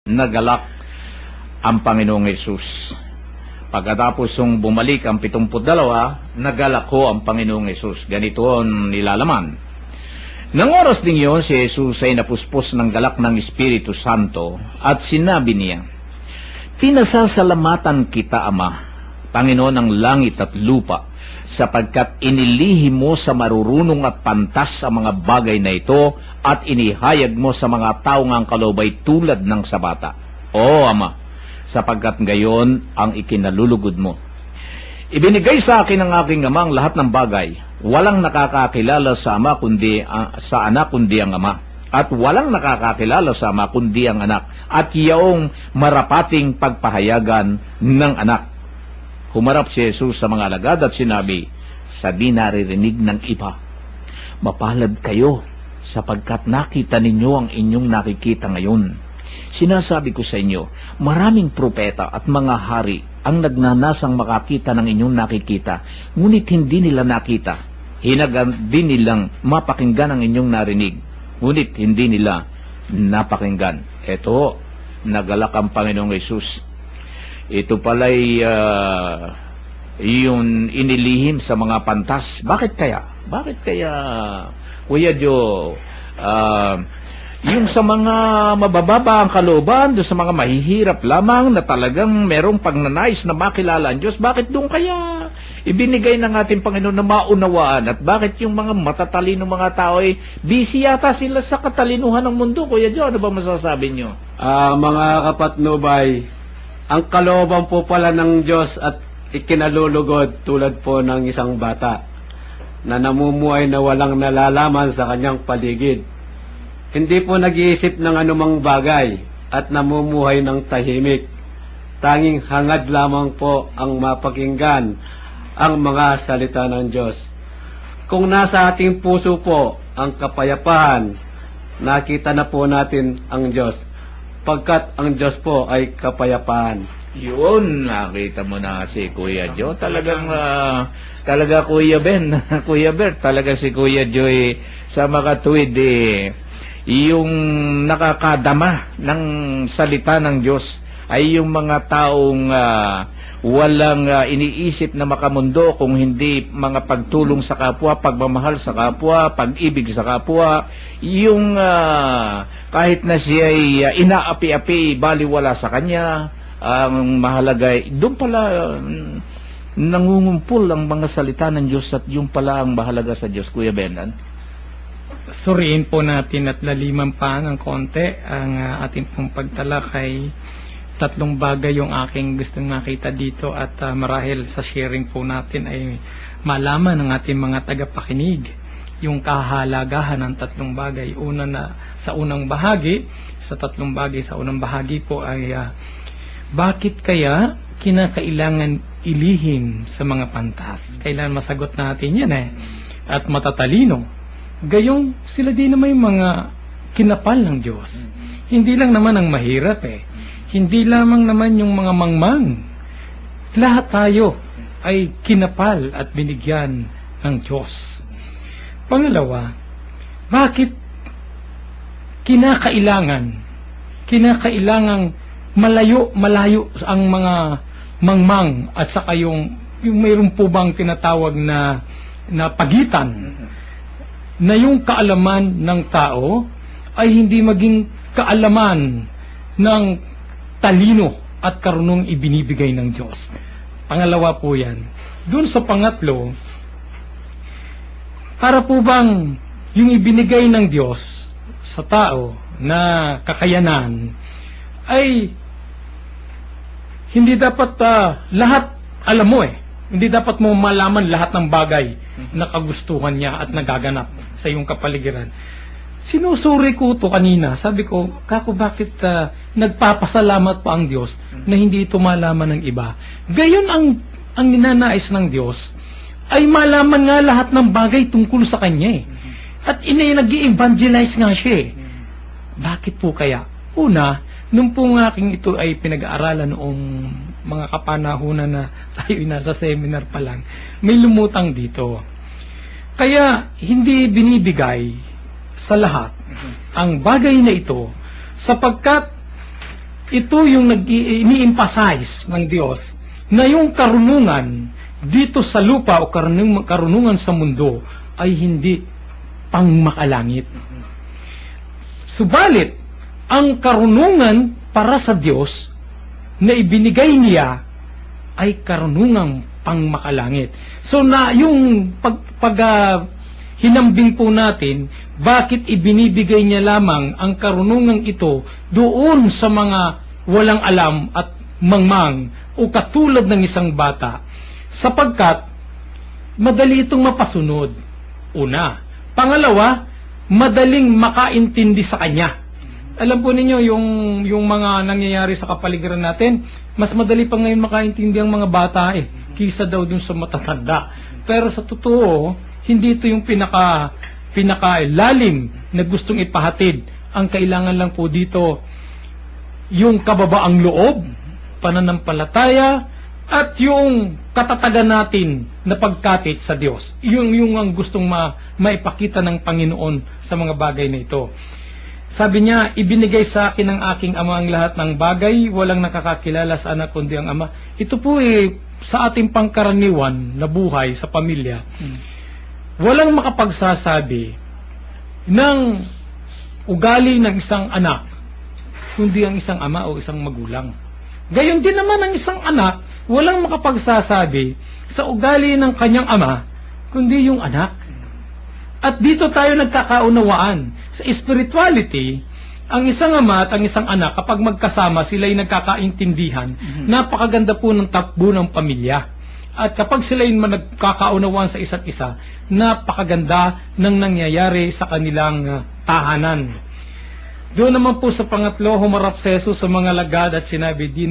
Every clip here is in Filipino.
nagalak ang Panginoong Hesus. Pagkatapos yung bumalik ang 72, nagalak ho ang Panginoong Hesus. Ganito ang nilalaman. Nang oras ding yun, si Jesus ay napuspos ng galak ng Espiritu Santo at sinabi niya, "Pinasasalamatan kita, Ama, Panginoon ng langit at lupa, sapagkat inilihim mo sa marurunong at pantas ang mga bagay na ito at inihayag mo sa mga taong ang kalobay tulad ng sa bata. O Ama, sapagkat gayon ang ikinalulugod mo. Ibinigay sa akin ng aking Ama ang lahat ng bagay. Walang nakakakilala sa Ama kundi sa Anak kundi ang Ama. At walang nakakakilala sa Ama kundi ang Anak. At yaong marapating pagpahayagan ng Anak." Humarap si Jesus sa mga alagad at sinabi, sa di naririnig ng iba, "Mapalad kayo sapagkat nakita ninyo ang inyong nakikita ngayon. Sinasabi ko sa inyo, maraming propeta at mga hari ang nagnanasang makakita ng inyong nakikita, ngunit hindi nila nakita. Hinagan din nilang mapakinggan ang inyong narinig, ngunit hindi nila napakinggan." Ito, nagalak ang Panginoong Hesus. Ito pala'y yung inilihim sa mga pantas. Bakit kaya? Bakit kaya, Kuya Jo, yung sa mga mabababa ang kalooban, doon sa mga mahihirap lamang na talagang merong pagnanais na makilala ang Diyos, bakit doon kaya ibinigay ng ating Panginoon na maunawaan? At bakit yung mga matatalino mga tao ay busy yata sila sa katalinuhan ng mundo? Kuya Jo, ano ba masasabi nyo? Mga kapatnubay, ang kalooban po pala ng Diyos at ikinalulugod tulad po ng isang bata na namumuhay na walang nalalaman sa kanyang paligid. Hindi po nag-iisip ng anumang bagay at namumuhay ng tahimik. Tanging hangad lamang po ang mapakinggan ang mga salita ng Diyos. Kung nasa ating puso po ang kapayapaan, nakita na po natin ang Diyos, pagkat ang Diyos po ay kapayapaan. Yun, nakita mo na si Kuya Jo. Talagang, talaga Kuya Ben, Kuya Bert, talaga si Kuya Jo sa makatuwid yung nakakadama ng salita ng Diyos ay yung mga taong walang iniisip na makamundo kung hindi mga pagtulong sa kapwa, pagmamahal sa kapwa, pag-ibig sa kapwa, yung kahit na siya ay inaapi-api, baliwala sa kanya, ang mahalaga doon pala nangungumpul ang mga salita ng Diyos at yung pala ang mahalaga sa Diyos. Kuya Benan? Suriin po natin at laliman pa ng konti ang ating pong pagtalakay. Tatlong bagay yung aking gustong makita dito at marahil sa sharing po natin ay malaman ng ating mga tagapakinig yung kahalagahan ng tatlong bagay. Una na sa unang bahagi, sa tatlong bagay sa unang bahagi po ay bakit kaya kinakailangan ilihim sa mga pantas? Kailangan masagot natin yan at matatalino. Gayong sila din na may mga kinapal ng Diyos. Hindi lang naman ang mahirap Hindi lamang naman yung mga mangmang. Lahat tayo ay kinapal at binigyan ng Diyos. Pangalawa, bakit kinakailangang malayo ang mga mangmang at saka yung mayroon po bang tinatawag na pagitan na yung kaalaman ng tao ay hindi maging kaalaman ng talino at karunong ibinibigay ng Diyos. Pangalawa po yan. Doon sa pangatlo, para po bang yung ibinigay ng Diyos sa tao na kakayanan ay hindi dapat lahat alam mo Hindi dapat mo malaman lahat ng bagay na kagustuhan niya at nagaganap sa iyong kapaligiran. Sinusuri ko ito kanina. Sabi ko, kako bakit nagpapasalamat pa ang Diyos na hindi ito malaman ng iba? Gayon ang ninanais ng Diyos ay malaman nga lahat ng bagay tungkol sa Kanya At nag-i-evangelize nga siya Bakit po kaya? Una, nung po nga aking ito ay pinag-aaralan noong mga kapanahunan na tayo nasa seminar pa lang, may lumutang dito. Kaya hindi binibigay sa lahat ang bagay na ito sapagkat ito yung ini-emphasize ng Diyos na yung karunungan dito sa lupa o karunungan sa mundo ay hindi pangmakalangit. Subalit, ang karunungan para sa Diyos na ibinigay niya ay karunungang pangmakalangit. So na yung hinambing po natin, bakit ibinibigay niya lamang ang karunungang ito doon sa mga walang alam at mangmang o katulad ng isang bata? Sapagkat madali itong mapasunod. Una. Pangalawa, madaling makaintindi sa kanya. Alam po ninyo, yung mga nangyayari sa kapaligiran natin, mas madali pa ngayon makaintindi ang mga bata kisa daw dun sa matatanda. Pero sa totoo, hindi ito yung pinaka-lalim na gustong ipahatid. Ang kailangan lang po dito, yung kababaang loob, pananampalataya, at yung katatagan natin na pagkapit sa Diyos. Yung ang gustong maipakita ng Panginoon sa mga bagay na ito. Sabi niya, ibinigay sa akin ng aking ama ang lahat ng bagay, walang nakakakilala sa anak kundi ang ama. Ito po sa ating pangkaraniwan na buhay sa pamilya, walang makapagsasabi ng ugali ng isang anak, kundi ang isang ama o isang magulang. Gayon din naman ang isang anak, walang makapagsasabi sa ugali ng kanyang ama, kundi yung anak. At dito tayo nagkakaunawaan. Sa spirituality, ang isang ama at ang isang anak, kapag magkasama, sila'y nagkakaintindihan. Napakaganda po ng takbo ng pamilya. At kapag sila'y nagkakaunawaan sa isa't isa, napakaganda ng nangyayari sa kanilang tahanan. Doon naman po sa pangatlo, humarap si Jesus sa mga lagad at sinabi, di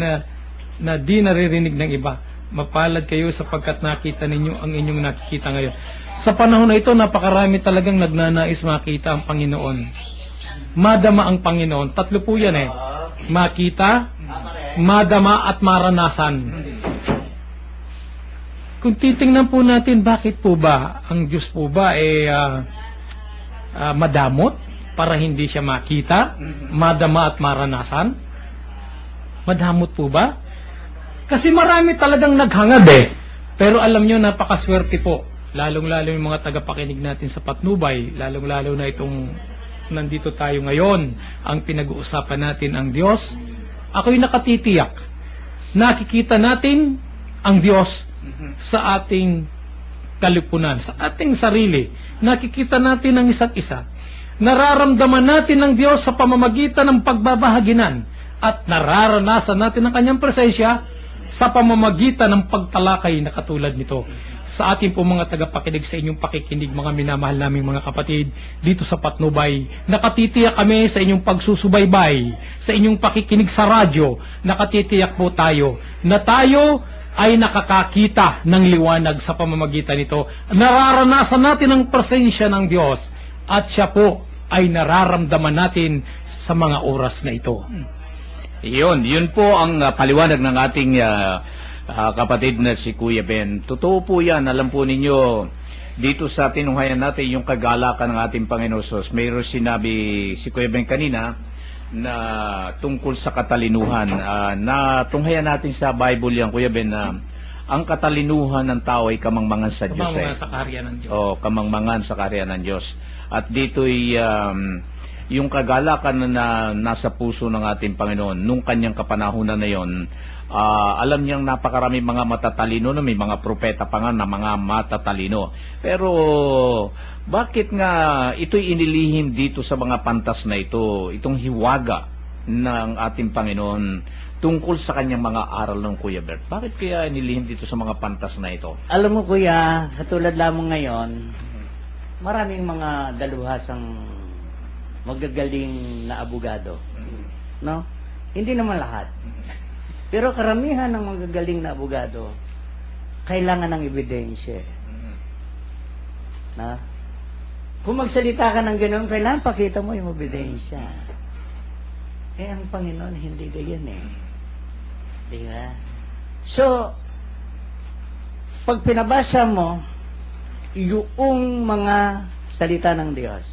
naririnig ng iba. Mapalad kayo sapagkat nakita ninyo ang inyong nakikita ngayon. Sa panahon na ito, napakarami talagang nagnanais makita ang Panginoon. Madama ang Panginoon. Tatlo po yan Makita, madama at maranasan. Kung titingnan po natin, bakit po ba ang Diyos po ba madamot? Para hindi siya makita, madama at maranasan? Madamot po ba? Kasi marami talagang naghangad Pero alam nyo, napakaswerte po. Lalong-lalo yung mga tagapakinig natin sa Patnubay, lalong-lalo na itong nandito tayo ngayon, ang pinag-uusapan natin ang Diyos. Ako'y nakatitiyak. Nakikita natin ang Diyos sa ating kalipunan, sa ating sarili. Nakikita natin ang isa't isa. Nararamdaman natin ang Diyos sa pamamagitan ng pagbabahaginan at nararanasan natin ang kanyang presensya sa pamamagitan ng pagtalakay na katulad nito. Sa ating po mga tagapakinig, sa inyong pakikinig, mga minamahal naming mga kapatid dito sa Patnubay, nakatitiyak kami sa inyong pagsusubaybay, sa inyong pakikinig sa radyo, nakatitiyak po tayo na tayo ay nakakakita ng liwanag sa pamamagitan nito. Nararanasan natin ang presensya ng Diyos at siya po ay nararamdaman natin sa mga oras na ito. Yun po ang paliwanag ng ating kapatid na si Kuya Ben. Totoo po yan. Alam po ninyo, dito sa tinunghayan natin yung kagalakan ng ating Panginoon Sos. Mayroon sinabi si Kuya Ben kanina na tungkol sa katalinuhan. Na tunghayan natin sa Bible yan, Kuya Ben, na ang katalinuhan ng tao ay kamangmangan sa Diyos. Kamangmangan sa karya ng Diyos. Kamangmangan sa karya ng Diyos. At dito'y yung kagalakan na nasa puso ng ating Panginoon nung kanyang kapanahunan na yon, alam niyang napakarami mga matatalino na may mga propeta pa nga na mga matatalino. Pero bakit nga ito'y inilihim dito sa mga pantas na ito, itong hiwaga ng ating Panginoon tungkol sa kanyang mga aral ng Kuya Bert? Bakit kaya inilihim dito sa mga pantas na ito? Alam mo kuya, katulad lamang ngayon, maraming mga daluhasang magagaling na abogado. No? Hindi naman lahat. Pero karamihan ng magagaling na abogado, kailangan ng ebidensya. Na? Kung magsalita ka ng ganoon, kailangan pakita mo yung ebidensya. Eh, ang Panginoon, hindi ganyan Di ba? So, pag pinabasa mo, yung mga salita ng Diyos,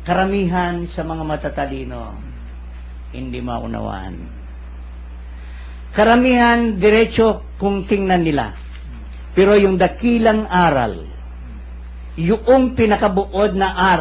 karamihan sa mga matatalino, hindi maunawaan. Karamihan, diretso kung tingnan nila. Pero yung dakilang aral, yung pinakabuod na aral,